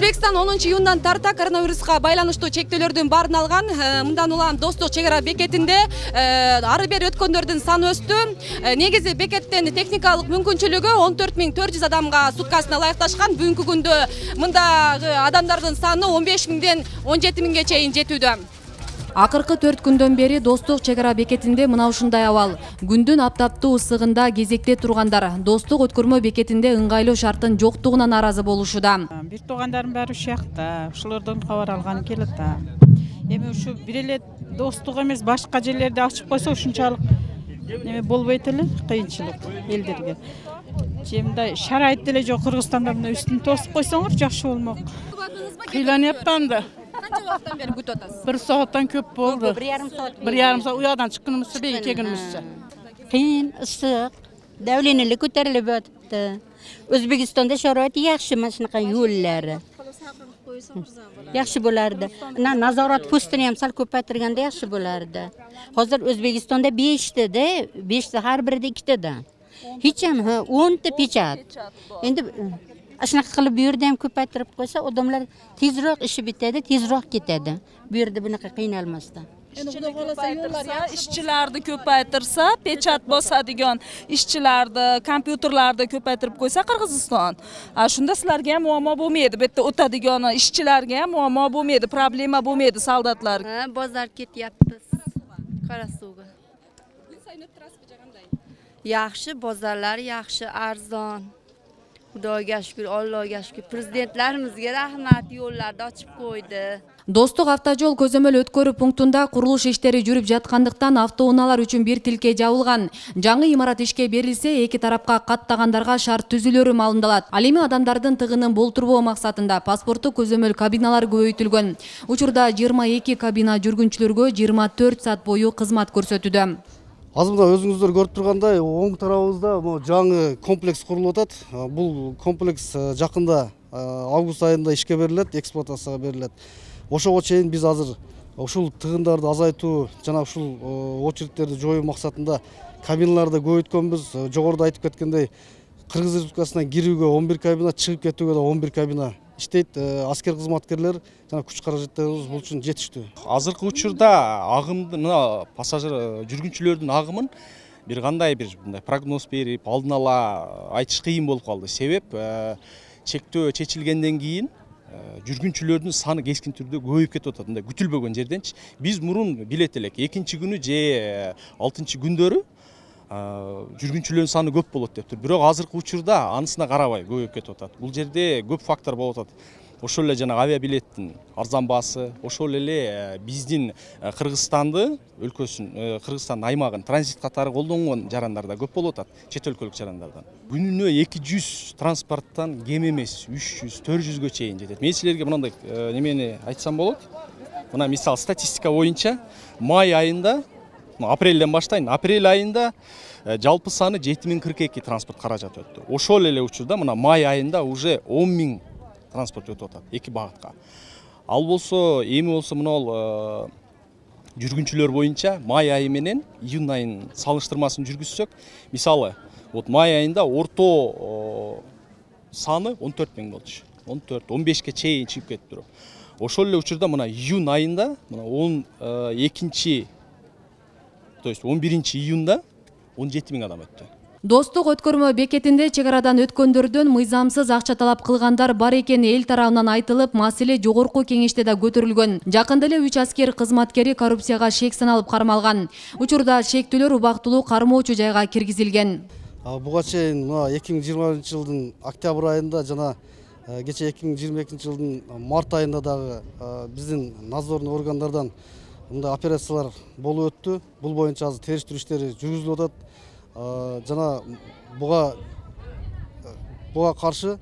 Өзбекстан 10-июндан тарта коронавируска байланыштуу чектөөлөрдүн баарын алган. Мындан улам Достук чек ара бекетинде ары бери өткөндөрдүн саны өстү. Негизи бекеттин техникалык мүмкүнчүлүгү 14.400 адамга суткасына ылайыкташкан. Бүгүнкү күндө мындагы адамдардын саны 15.000ден 17.000ге чейин жетүүдө. Акыркы 4 күндөн бери Достук чек ара бекетинде мына ушундай абал. Күндүн аптаптуу ысыгында кезекте тургандар Достук өткөрмө бекетинде ыңгайлуу шарттын жоктугуна нааразы болушуда. Бир туугандарым баары ушул жакта, ушулордон кабар алганы келет да. Эми ушу бир эле Достук эмес, башка жерлерде ачып койсо ушунчалык неме болбойт эле, кыйынчылык элдерге. Мындай шарайт деле жок. Кыргызстанда мына үстүн тосуп койсоңор жакшы болмок. Кыйланып да. Канча убакыттан бери күтүп атасыз? Bir saatten köp boldu. Bir yarım saat. Bir yarım saat uyadan çıkkınımızsa bir keginimizse. Kıyın, ısık, davlenili ko'tarilib yotibdi. O'zbekistonda sharoit yaxshi, mana shunaqa yo'llari. Yaxshi bo'lardi. Nazorat postini ham sal ko'paytirganda yaxshi bo'lardi. Hozir O'zbekistonda 5 tada, 5 ta har birida 2 tada. Hech ham 10 ta pechat. Endi shunaqa qilib bu yerda ham ko'paytirib qo'ysa, odamlar tezroq ishi bitadi, tezroq ketadi. Bu yerda bunaqa qiynalmasdan. İşçilarni ko'paytirsa, pechat bosadigan ishchilarni kompyuterlarni ko'paytirib qo'ysa Qirg'iziston. Shunda sizlarga ham muammo bo'lmaydi. Bu yerda o'tadigan ishchilarga ham muammo bo'lmaydi, problema bo'lmaydi soldatlarga. Bozor ketyapmiz. Qarasuvga. Yaxshi bozorlar, yaxshi arzon. Xudoga shukr, Allohga shukr. Prezidentlarimizga rahmat, yo'llarni ochib qo'ydi. Достук автожол көзөмөл өткөрүү пунктунда курулуш иштери жүрүп жаткандыктан автоунаалар үчүн бир тилке жабылган. Жаңы имарат ишке берилсе, эки тарапка каттагандарга шарт түзүлөрү малындалат. Ал эми адамдардын тыгынын болтурбоо максатында паспорттук көзөмөл кабиналар көбөйтүлгөн. Учурда 22 кабина жүргүнчүлөргө 24 саат бою кызмат көрсөтүүдө. Азыр мына өзүңүздөр көрүп тургандай, оң тарабыбызда жаңы комплекс курулуп атат. Бул комплекс жакында август айында ишке берилет, эксплуатацияга берилет. Ошого чейин биз азыр ушул тыгындарды азайтуу жана ушул очередтерди жоюу максатында кабиналарды көбөйткөнбүз. Жогоруда айтып кеткендей, Кыргыз Республикасынан кирүүгө 11 кабина, чыгып кетүүгө да 11 кабина иштейт. Аскер кызматкерлер жана күч каражаттарыбыз бул үчүн жетиштүү. Азыркы учурда агымды мына пассажир жүргүнчүлөрдүн агымын бир кандай бир мындай прогноз берип, алдын ала айтыш кыйын болуп калды. Себеп чектөө чечилгенден кийин жүргүнчүлөрдүн саны кескин түрдө көбөйүп кетип атат. Мындай күтүлбөгөн жерденчи. Биз мурун билет элек, экинчи күнү же 6-чы күндөрү жүргүнчүлөрдүн саны көп болот дептир. Бирок азыркы учурда анысына карабай көбөйүп кетип атат. Бул жерде көп фактор болуп атат. Ошол эле жана авиабилеттин арзан баасы, ошол эле биздин Кыргызстанды өлкөсүн, Кыргызстан аймагын транзит катары колдонгон жарандар да көп болуп атат, чет өлкөлүк жарандардан. Күнүнө 200 транспорттан кем эмес 300, 400гө чейин жетет. Мен силерге мындай немени айтсам болот. Мына мисал статистика боюнча май айында, апрелден баштайын, апрель айында жалпы саны 7042 транспорт каражат өттү. Ошол эле учурда мына май айында уже 10.000 транспорт өтүп атат эки багытка. Ал болсо, эми болсо мына жүргүнчүлөр боюнча май айы менен июнь айынын салыштырмасын жүргүзсөк, мисалы, вот май айында орто саны 14.000 болчу. 14-15ке чейин чыгып кетиптир. Ошол эле учурда мына июнь айында, мына 12-чи, то есть 11 июнда 17.000 адам өттү. Достук өткөрмө бекетинде чек арадан өткөндөрдөн мыйзамсыз акча талап кылгандар бар экени эл тарабынан айтылып, маселе жогорку кеңеште да көтөрүлгөн. Жакында эле 3 аскер кызматкери коррупцияга шек саналып кармалган. Учурда шектүүлөр убактылуу кармоочу жайга киргизилген. Буга чейин 2020-жылдын октябрь айында жана кече 2022 жылдын март айында дагы биздин надзорный органдардан мындай операциялар болуп өттү. Бул боюнча азыр териштирүү иштери жүргүзүлүп атат. Жана буга каршы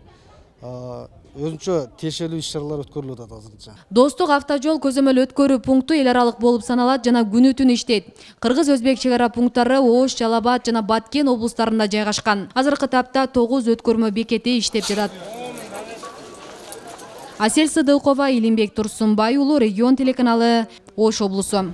өзүнчө тиешелүү иш-чаралар өткөрүлүп атат азырынча. Достук автожол көзөмөл өткөрүү пункту эл аралык болуп саналат жана күнү-түн иштейт. Кыргыз-өзбек чек ара пункттары Ош, Жалал Абад жана Баткен облустарында жайгашкан. Азыркы тапта 9 өткөрмө бекети иштеп жатат. Асель Сыдыкова, Илимбек Турсунбай уулу, Регион телеканалы, Ош облусу.